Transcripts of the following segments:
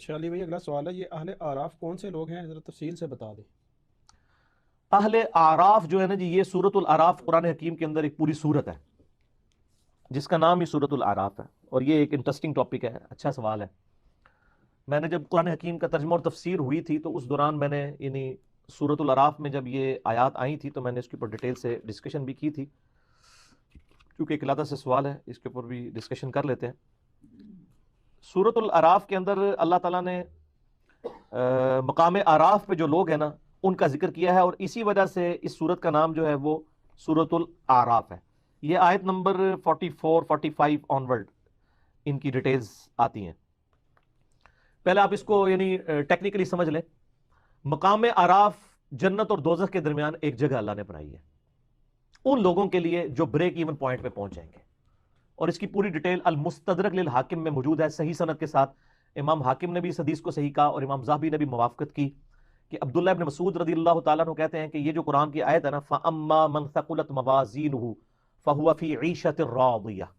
اچھا علی بھائی، اگلا سوال ہے، یہ اہل آراف کون سے لوگ ہیں؟ ذرا تفصیل سے بتا دیں۔ اہل آراف جو ہے نا جی، یہ سورۃ العراف قرآن حکیم کے اندر ایک پوری سورت ہے جس کا نام ہی سورۃ العراف ہے، اور یہ ایک انٹرسٹنگ ٹاپک ہے، اچھا سوال ہے۔ میں نے جب قرآن حکیم کا ترجمہ اور تفسیر ہوئی تھی تو اس دوران میں نے یعنی سورۃ العراف میں جب یہ آیات آئی تھی تو میں نے اس کے اوپر ڈیٹیل سے ڈسکشن بھی کی تھی، کیونکہ ایک علیحدہ سے سوال ہے، اس کے اوپر بھی ڈسکشن کر لیتے ہیں۔ سورۃ العراف کے اندر اللہ تعالیٰ نے مقام اعراف پہ جو لوگ ہیں نا ان کا ذکر کیا ہے، اور اسی وجہ سے اس سورت کا نام جو ہے وہ سورۃ الاعراف ہے۔ یہ آیت نمبر 44 45 آنورڈ ان کی ڈیٹیلز آتی ہیں۔ پہلے آپ اس کو یعنی ٹیکنیکلی سمجھ لیں، مقام اعراف جنت اور دوزخ کے درمیان ایک جگہ اللہ نے بنائی ہے ان لوگوں کے لیے جو بریک ایون پوائنٹ پہ پہنچ جائیں گے، اور اس کی پوری ڈیٹیل المستدرک للحاکم میں موجود ہے صحیح سند کے ساتھ۔ امام حاکم نے بھی اس حدیث کو صحیح کہا اور امام ذہبی نے بھی موافقت کی کہ عبداللہ ابن مسعود رضی اللہ تعالیٰ عنہ کہتے ہیں کہ یہ جو قرآن کی آیت ہے نا، فَأَمَّا مَنْ ثَقُلَتْ مَوَازِينُهُ فَهُوَ فِي عِيشَةٍ رَاضِيَةٍ،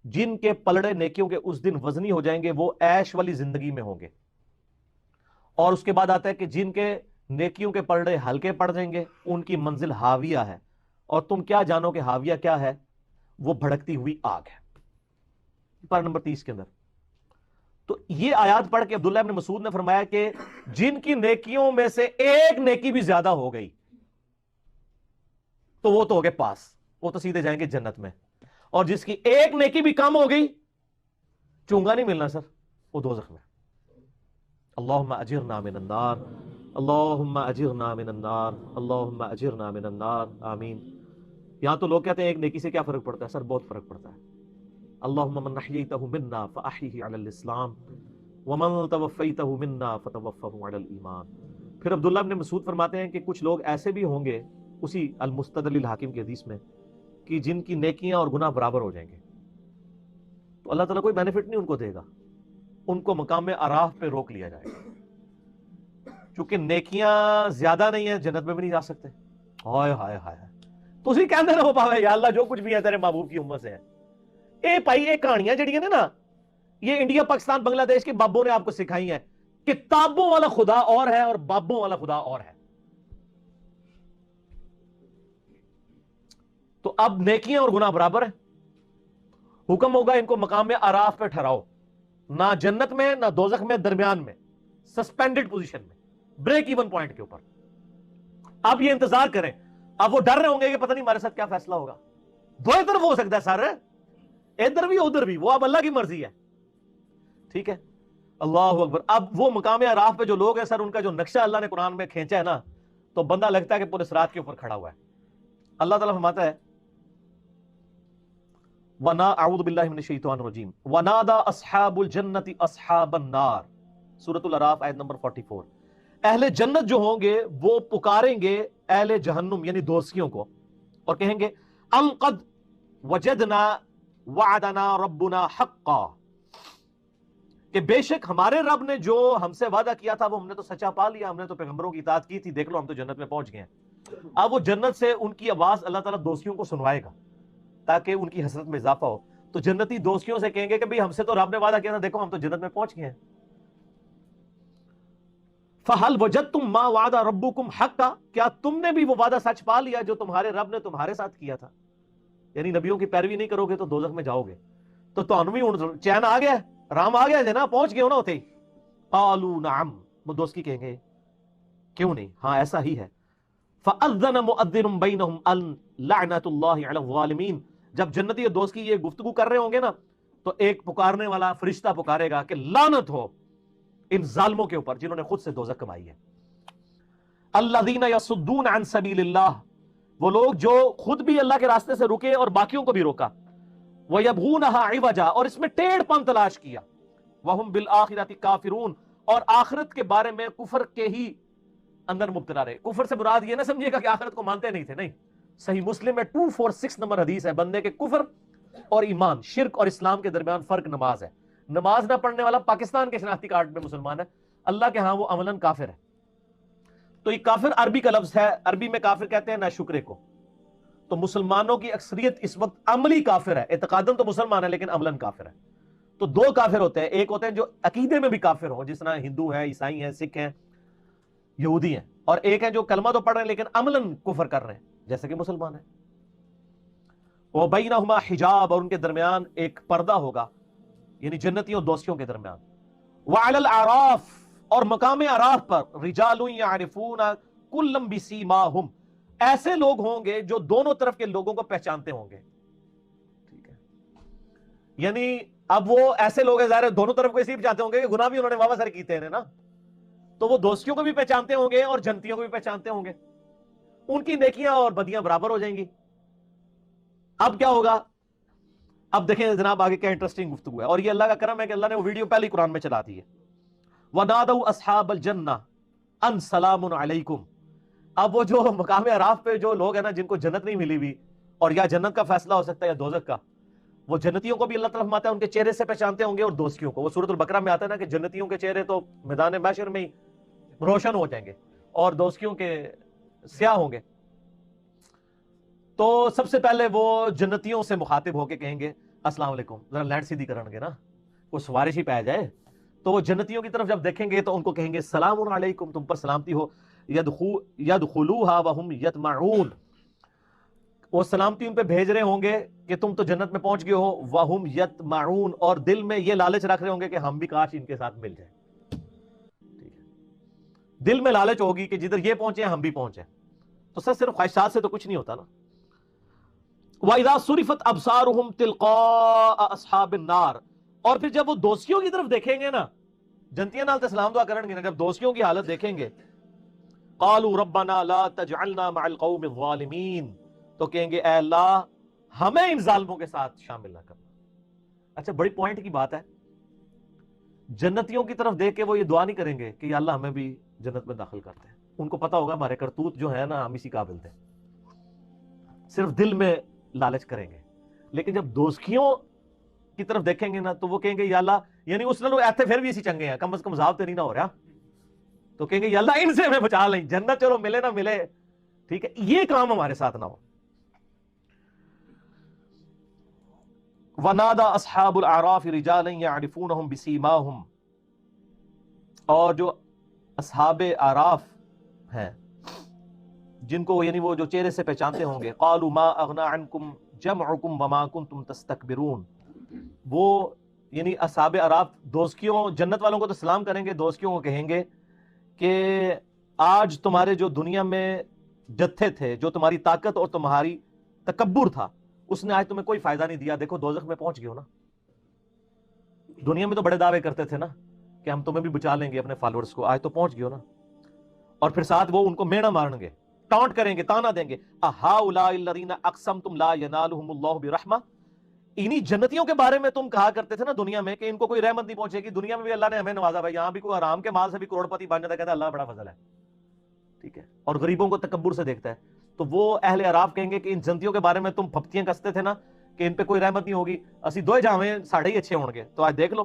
جن کے پلڑے نیکیوں کے اس دن وزنی ہو جائیں گے وہ عیش والی زندگی میں ہوں گے۔ اور اس کے بعد آتا ہے کہ جن کے نیکیوں کے پلڑے ہلکے پڑ جائیں گے ان کی منزل حاویہ ہے، اور تم کیا جانو کہ حاویہ کیا ہے؟ وہ بھڑکتی ہوئی آگ ہے، پارہ نمبر 30 کے اندر۔ تو یہ آیات پڑھ کے عبداللہ ابن مسعود نے فرمایا کہ جن کی نیکیوں میں سے ایک نیکی بھی زیادہ ہو گئی تو وہ تو ہو گئے پاس، وہ تو سیدھے جائیں گے جنت میں، اور جس کی ایک نیکی بھی کم ہو گئی، چونگا نہیں ملنا سر، وہ دوزخ میں۔ اللہم اجرنا من النار، اللہم اجرنا من النار، اللہم اجرنا من النار، آمین۔ یہاں تو لوگ کہتے ہیں ایک نیکی سے کیا فرق پڑتا ہے؟ سر بہت فرق پڑتا ہے۔ اللہم من احییتہ منا فاحیہ علی الاسلام ومن توفیتہ منا فتوفہ علی الایمان۔ پھر عبداللہ ابن مسعود فرماتے ہیں کہ کچھ لوگ ایسے بھی ہوں گے اسی المستدل الحاکم کی حدیث میں کہ جن کی نیکیاں اور گناہ برابر ہو جائیں گے، تو اللہ تعالیٰ کوئی بینیفٹ نہیں ان کو دے گا، ان کو مقام اعراف پہ روک لیا جائے گا، چونکہ نیکیاں زیادہ نہیں ہیں جنت میں بھی نہیں جا سکتے۔ ہائے ہائے ہائے، تو اسی کہندے نہ ہو پاوے یا اللہ جو کچھ بھی ہے تیرے محبوب کی امت سے ہے۔ اے بھائی یہ کہانیاں جڑی ہیں نا، یہ انڈیا پاکستان بنگلہ دیش کے بابوں نے آپ کو سکھائی ہیں۔ کتابوں والا خدا اور ہے اور بابوں والا خدا اور ہے۔ تو اب نیکیاں اور گناہ برابر ہیں، حکم ہوگا ان کو مقام اعراف پہ ٹھہراؤ، نہ جنت میں نہ دوزخ میں، درمیان میں، سسپینڈڈ پوزیشن میں، بریک ایون پوائنٹ کے اوپر۔ اب یہ انتظار کریں، اب وہ ڈر رہے ہوں گے کہ پتہ نہیں ہمارے ساتھ کیا فیصلہ ہوگا۔ دو طرف ہو سکتا ہے سر، ادھر بھی ادھر بھی، وہ اب اللہ کی مرضی ہے، ٹھیک ہے۔ اللہ اکبر۔ اب وہ مقام اعراف پہ جو لوگ ہیں سر، ان کا جو نقشہ اللہ نے قرآن میں کھینچا ہے نا، تو بندہ لگتا ہے کہ پورے صراط کے اوپر کھڑا ہوا ہے۔ اللہ تعالیٰ فرماتا ہے اعوذ باللہ من الشیطان الرجیم ونادى اصحاب الجنت اصحاب النار، سورۃ الاعراف آیت نمبر 44۔ اہل جنت جو ہوں گے وہ پکاریں گے اہل جہنم یعنی دوزخیوں کو، اور کہیں گے ان قد وجدنا وعدنا ربنا حقا، کہ بے شک ہمارے رب نے جو ہم سے وعدہ کیا تھا وہ ہم نے تو سچا پا لیا، ہم نے تو پیغمبروں کی اطاعت کی تھی، دیکھ لو ہم تو جنت میں پہنچ گئے ہیں۔ اب وہ جنت سے ان کی آواز اللہ تعالیٰ دوزخیوں کو سنوائے گا تاکہ ان کی حسرت میں اضافہ ہو۔ تو جنتی دوزخیوں سے کہیں گے کہ بھئی ہم سے تو رب نے وعدہ کیا تھا، دیکھو ہم تو جنت میں پہنچ گئے ہیں۔ فَهَلْ وَجَدْتُمْ مَا وَعَدَ رَبُّكُمْ حَقًّا، کیا تم نے بھی وہ وعدہ سچ پا لیا جو تمہارے رب نے تمہارے ساتھ کیا تھا؟ یعنی نبیوں کی پیروی نہیں کرو گے تو دوزخ میں جاؤ گے۔ تو تانوں بھی چین آ گیا، رام آ گیا جنا، پہنچ گئے ہو نا ہوتے ہی۔ قالوا نعم، وہ دوزخی کہیں گے کیوں نہیں، ہاں ایسا ہی ہے۔ فَأَذَّنَ مُؤَذِّنٌ بَيْنَهُمْ اللَّعْنَةُ اللَّهِ عَلَى الظَّالِمِينَ، جب جنتی اور دوزخی یہ گفتگو کر رہے ہوں گے نا تو ایک پکارنے والا فرشتہ پکارے گا کہ لعنت ہو ان ظالموں کے اوپر جنہوں نے خود سے دوزخ کمائی ہے۔ الذین یصدون عن سبیل اللہ، وہ لوگ جو خود بھی اللہ کے راستے سے رکے اور باقیوں کو بھی روکا۔ وَيَبْغُونَهَا عِوَجًا، اور اس میں ٹیڑھ پن تلاش کیا۔ وَهُمْ بِالْآخِرَةِ كَافِرُونَ، اور آخرت کے بارے میں کفر کے ہی اندر مبتلا رہے۔ کفر سے مراد یہ نہ سمجھے گا کہ آخرت کو مانتے نہیں تھے، نہیں۔ صحیح مسلم میں 246 نمبر حدیث ہے، بندے کے کفر اور ایمان، شرک اور اسلام کے درمیان فرق نماز ہے۔ نماز نہ پڑھنے والا پاکستان کے شناختی کارڈ میں مسلمان ہے، اللہ کے ہاں وہ عملاً کافر ہے۔ تو یہ کافر عربی کا لفظ ہے، عربی میں کافر کہتے ہیں ناشکرے کو۔ تو مسلمانوں کی اکثریت اس وقت عملی کافر ہے، اعتقاداً تو مسلمان ہے لیکن عملاً کافر ہے۔ تو دو کافر ہوتے ہیں، ایک ہوتے ہیں جو عقیدے میں بھی کافر ہوں، جس طرح ہندو ہیں، عیسائی ہیں، سکھ ہیں، یہودی ہیں، اور ایک ہیں جو کلمہ تو پڑھ رہے ہیں لیکن عملاً کفر کر رہے ہیں جیسے کہ مسلمان ہیں۔ وَبَيْنَهُمَا حجاب، اور ان کے درمیان ایک پردہ ہوگا، یعنی جنتیوں دوستیوں کے درمیان۔ وَعَلَى الْأَعْرَافِ، اور مقام اعراف پر، رِجَالٌ يَعْرِفُونَ كُلًّا بِسِيمَاهُمْ، ایسے لوگ ہوں گے جو دونوں طرف کے لوگوں کو پہچانتے ہوں گے، ٹھیک ہے، یعنی اب وہ ایسے لوگ ہیں، ظاہر ہے دونوں طرف کو اسی پہچانتے ہوں گے کہ گناہ بھی انہوں نے واہ سارے کیتے ہیں نا، تو وہ دوستیوں کو بھی پہچانتے ہوں گے اور جنتیوں کو بھی پہچانتے ہوں گے، ان کی نیکیاں اور بدیاں برابر ہو جائیں گی۔ اب کیا ہوگا؟ اب دیکھیں جناب آگے کیا انٹرسٹنگ گفتگو ہے، اور یہ اللہ کا کرم ہے کہ اللہ نے وہ ویڈیو پہلے ہی قرآن میں چلا دی ہے۔ وَنَادَوْا أَصْحَابَ الْجَنَّةِ أَنْ سَلَامٌ عَلَيْكُمْ، اب وہ جو مقام اعراف پہ جو لوگ ہیں نا جن کو جنت نہیں ملی ہوئی، اور یا جنت کا فیصلہ ہو سکتا ہے یا دوزخ کا، وہ جنتیوں کو بھی اللہ تعالیٰ فرماتا ہے ان کے چہرے سے پہچانتے ہوں گے، اور دوستیوں کو، وہ سورۃ البقرہ میں آتا ہے نا کہ جنتیوں کے چہرے تو میدان محشر میں ہی روشن ہو جائیں گے اور دوستیوں کے سیاہ ہوں گے۔ تو سب سے پہلے وہ جنتیوں سے مخاطب ہو کے کہیں گے السلام علیکم، ذرا لینڈ سیدھی کرن گے نا، کوئی سوارش ہی پہ جائے، تو وہ جنتیوں کی طرف جب دیکھیں گے تو ان کو کہیں گے سلام علیکم، تم پر سلامتی ہو، یدخلوها وهم یطمعون، وہ سلامتی ان پہ بھیج رہے ہوں گے کہ تم تو جنت میں پہنچ گئے ہو، وهم یطمعون، اور دل میں یہ لالچ رکھ رہے ہوں گے کہ ہم بھی کاش ان کے ساتھ مل جائیں، ٹھیک ہے، دل میں لالچ ہوگی کہ جدھر یہ پہنچے ہم بھی پہنچے، تو سر صرف خواہشات سے تو کچھ نہیں ہوتا نا۔ وَإِذَا صُرِفَتْ أَبْصَارُهُمْ تِلْقَاءَ أَصْحَابِ النَّارِ، اور پھر جب وہ دوستیوں کی طرف دیکھیں گے نا، جنتیاں نال تے سلام دعا کرن گے نا، جب دوستیوں کی حالت دیکھیں گے، قَالُوا رَبَّنَا لَا تَجْعَلْنَا مَعَ الْقَوْمِ الظَّالِمِينَ، تو کہیں گے اے اللہ ہمیں ان ظالموں کے ساتھ شامل نہ کرنا۔ اچھا بڑی پوائنٹ کی بات ہے، جنتیوں کی طرف دیکھ کے وہ یہ دعا نہیں کریں گے کہ یا اللہ ہمیں بھی جنت میں داخل کرتے ہیں، ان کو پتا ہوگا ہمارے کرتوت جو ہے نا ہم اسی قابل تھے، صرف دل میں لالچ کریں گے۔ لیکن جب دوستیوں کی طرف دیکھیں گے نا تو وہ کہیں گے یا اللہ، یعنی اس نے ایتھے پھر بھی اسی چنگے ہیں، کم از کم عذاب تو نہیں نہ ہو رہا، تو کہیں گے یا اللہ ان سے ہمیں بچا لیں، جنت چلو ملے نہ ملے، ٹھیک ہے، یہ کام ہمارے ساتھ نہ ہو۔ وَنَادَى أَصْحَابُ الْأَعْرَافِ رِجَالًا يَعْرِفُونَهُمْ بِسِيمَاهُمْ، اور جو اصحاب اعراف ہیں جن کو یعنی وہ جو چہرے سے پہچانتے ہوں گے، قالوا ما اغنى عنكم جمعكم وما كنتم تستكبرون، وہ یعنی اصحاب اعراف دوستیوں جنت والوں کو تو سلام کریں گے، دوستیوں کو کہیں گے کہ آج تمہارے جو دنیا میں جتھے تھے، جو تمہاری طاقت اور تمہاری تکبر تھا، اس نے آج تمہیں کوئی فائدہ نہیں دیا، دیکھو دوزخ میں پہنچ گئے ہو نا، دنیا میں تو بڑے دعوے کرتے تھے نا کہ ہم تمہیں بھی بچا لیں گے اپنے فالوورز کو، آج تو پہنچ گئے ہو نا، اور پھر ساتھ وہ ان کو مینا مارن گے، ٹانٹ کریں گے، تانا دیں گے، اہؤلاء الذین اقسمتم لا ینالہم اللہ برحمہ، انہی جنتیوں کے بارے میں تم کہا کرتے تھے نا دنیا میں کہ ان کو کوئی رحمت نہیں پہنچے گی، دنیا میں بھی اللہ نے ہمیں نوازا بھائی، یہاں بھی کوئی حرام کے مال سے بھی کروڑ پتی بن جاتا ہے، کہتا ہے اللہ بڑا فضل ہے، ٹھیک ہے، اور غریبوں کو تکبر سے دیکھتا ہے، تو وہ اہل اعراف کہیں گے کہ ان جنتیوں کے بارے میں تم پھپتیاں کستے تھے نا کہ ان پہ کوئی رحمت نہیں ہوگی، اسی دوئے جاویں ساڑھے ہی اچھے ہوں گے، تو آج دیکھ لو،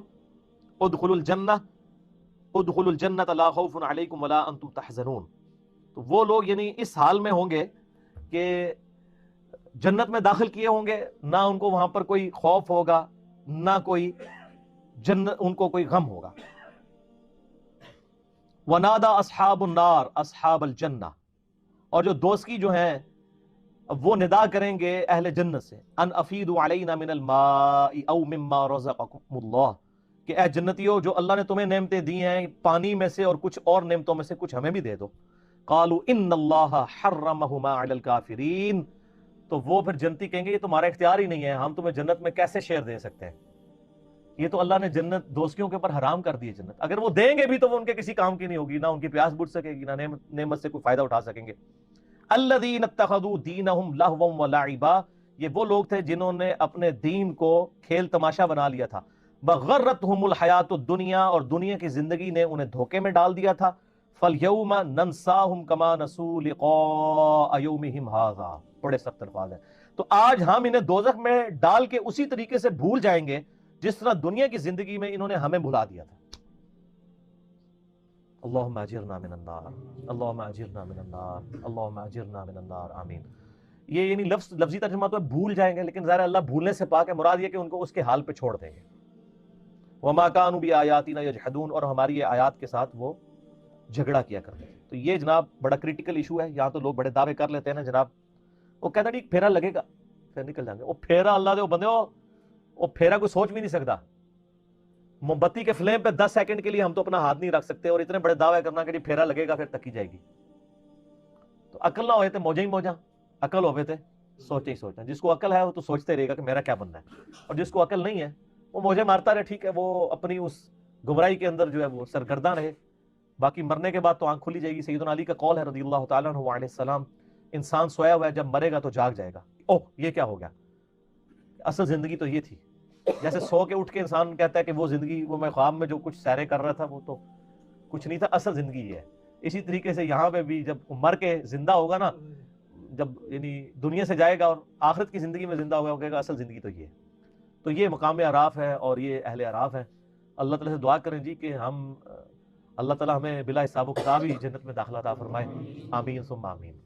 ادخلوا الجنہ ادخلوا الجنۃ لا خوف علیکم ولا انتم تحزنون، تو وہ لوگ یعنی اس حال میں ہوں گے کہ جنت میں داخل کیے ہوں گے، نہ ان کو وہاں پر کوئی خوف ہوگا، نہ کوئی جنت ان کو کوئی غم ہوگا۔ وَنَادَى أَصْحَابُ النَّارِ أَصْحَابَ الْجَنَّةِ، اور جو دوستی جو ہیں وہ ندا کریں گے اہل جنت سے، ان افیدوا علینا من الماء او مما رزقکم اللہ، کہ اے جنتیوں جو اللہ نے تمہیں نعمتیں دی ہیں پانی میں سے اور کچھ اور نعمتوں میں سے کچھ ہمیں بھی دے دو۔ قالوا ان اللہ حرمہما علی الکافرین، تو وہ پھر جنتی کہیں گے یہ تمہارا اختیار ہی نہیں ہے، ہم تمہیں جنت میں کیسے شیئر دے سکتے ہیں، یہ تو اللہ نے جنت دوستیوں کے اوپر حرام کر دی ہے جنت، اگر وہ دیں گے بھی تو وہ ان کے کسی کام کی نہیں ہوگی، نہ ان کی پیاس بجھ سکے گی، نہ نعمت سے کوئی فائدہ اٹھا سکیں گے۔ الذین اتخذوا دینہم لہوا ولعبا، یہ وہ لوگ تھے جنہوں نے اپنے دین کو کھیل تماشا بنا لیا تھا، وغرتہم الحیات الدنیا، اور دنیا کی زندگی نے انہیں دھوکے میں ڈال دیا تھا، فالیوم ننساہم کما نسوا لقاء یومہم ھذا، بڑے سخت الفاظ ہیں، تو آج ہم انہیں دوزخ میں ڈال کے اسی طریقے سے بھول جائیں گے جس طرح دنیا کی زندگی میں انہوں نے ہمیں بھلا دیا تھا۔ اللہم اجرنا من النار، اللہم اجرنا من النار، اللہم اجرنا من النار، آمین۔ یہ یعنی لفظی ترجمہ تو ہے بھول جائیں گے، لیکن ظاہر اللہ بھولنے سے پاک ہے، مراد یہ کہ ان کو اس کے حال پہ چھوڑ دیں گے، وما كانوا بآياتنا يجحدون، اور ہماری آیات کے ساتھ وہ جھگڑا کیا کرتے تھے۔ تو یہ جناب بڑا کریٹیکل ایشو ہے۔ یہاں تو لوگ بڑے دعوے کر لیتے ہیں نا جناب، وہ کہتے ہیں پھیرا لگے گا پھر نکل جائیں گے، وہ پھیرا اللہ دے وہ بندے وہ پھیرا کوئی سوچ بھی نہیں سکتا۔ موم بتی کے فلیم پہ 10 سیکنڈ کے لیے ہم تو اپنا ہاتھ نہیں رکھ سکتے، اور اتنے بڑے دعوے کرنا کہ پھیرا لگے گا پھر تکی جائے گی۔ تو عقل نہ ہوئے تھے موجیں ہی موجاں، عقل ہوئے تھے سوچے ہی سوچنا۔ جس کو عقل ہے وہ تو سوچتے رہے گا کہ میرا کیا بننا ہے، اور جس کو عقل نہیں ہے وہ موجیں مارتا رہے، ٹھیک ہے، وہ اپنی اس گمراہی کے اندر جو ہے وہ سرگرداں رہے، باقی مرنے کے بعد تو آنکھ کھلی جائے گی۔ سیدنا علی کا قول ہے رضی اللہ تعالیٰ عنہ علیہ السلام، انسان سویا ہوا ہے، جب مرے گا تو جاگ جائے گا۔ اوہ یہ کیا ہو گیا، اصل زندگی تو یہ تھی۔ جیسے سو کے اٹھ کے انسان کہتا ہے کہ وہ زندگی، وہ میں خواب میں جو کچھ سیرے کر رہا تھا وہ تو کچھ نہیں تھا، اصل زندگی یہ ہے۔ اسی طریقے سے یہاں پہ بھی جب مر کے زندہ ہوگا نا، جب یعنی دنیا سے جائے گا اور آخرت کی زندگی میں زندہ ہوگا، وہ کہے گا اصل زندگی تو یہ ہے۔ تو یہ مقام اعراف ہے اور یہ اہل اعراف ہے۔ اللہ تعالیٰ سے دعا کریں جی کہ ہم اللہ تعالیٰ ہمیں بلا حساب و کتاب ہی جنت میں داخلہ عطا فرمائے۔ آمین ثم آمین۔